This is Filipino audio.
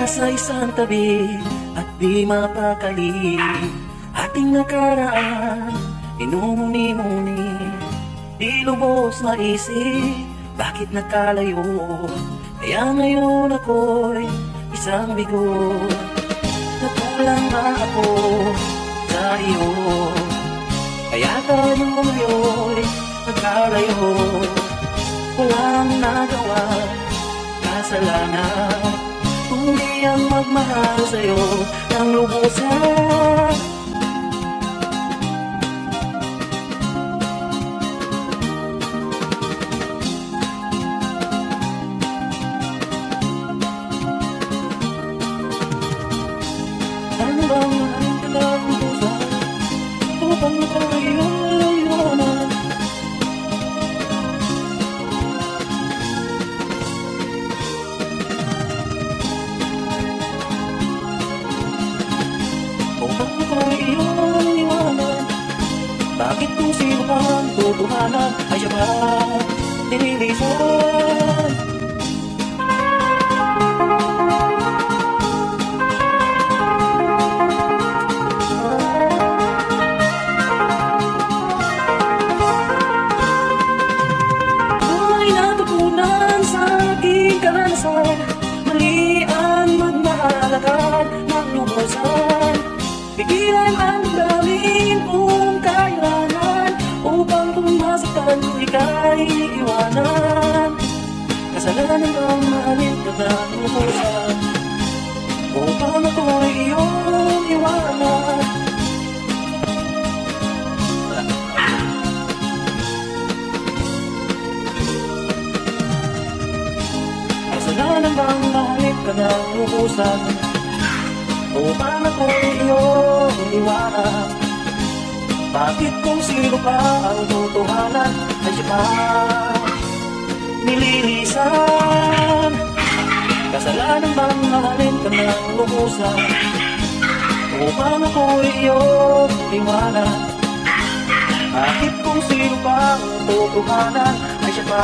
nasa isang tabi at di mapakali. Ating nakaraan, inumuni-muni, di lubos maisip, bakit nakalayo? Kaya ngayon ako'y isang bigo. Nakulang ba ako sa iyo? Kaya tayo ngayon nagkalayo. Walang nagawa, kasalanan, kundi ang magmahal sa'yo ng lubusan. Ano bang ang kalabusan upang makaiwanan? Upang ako'y iyong iwanan, bakit kung sino pang tutuhanan ay siya ba nililisan? Ay natutunan sa aking karanasan, mali ang magmahalagan ng lubusan. Pigilan ang damdamin kung kailangan, upang pumasaktan kung ika'y iiwanan. Kasalanan ang mahalin ka ng lubusan, upang ako'y iyong iwanan. Kasalanan bang mahalin ka ng lubusan, upang ako'y iyong iwanan? Bakit kung sino pa ang tutuhanan ay siya pa nililisan? Kasalanan bang mahalin ka ng lubusan, upang ako'y iyong iwanan? Bakit kung sino pa ang tutuhanan ay siya pa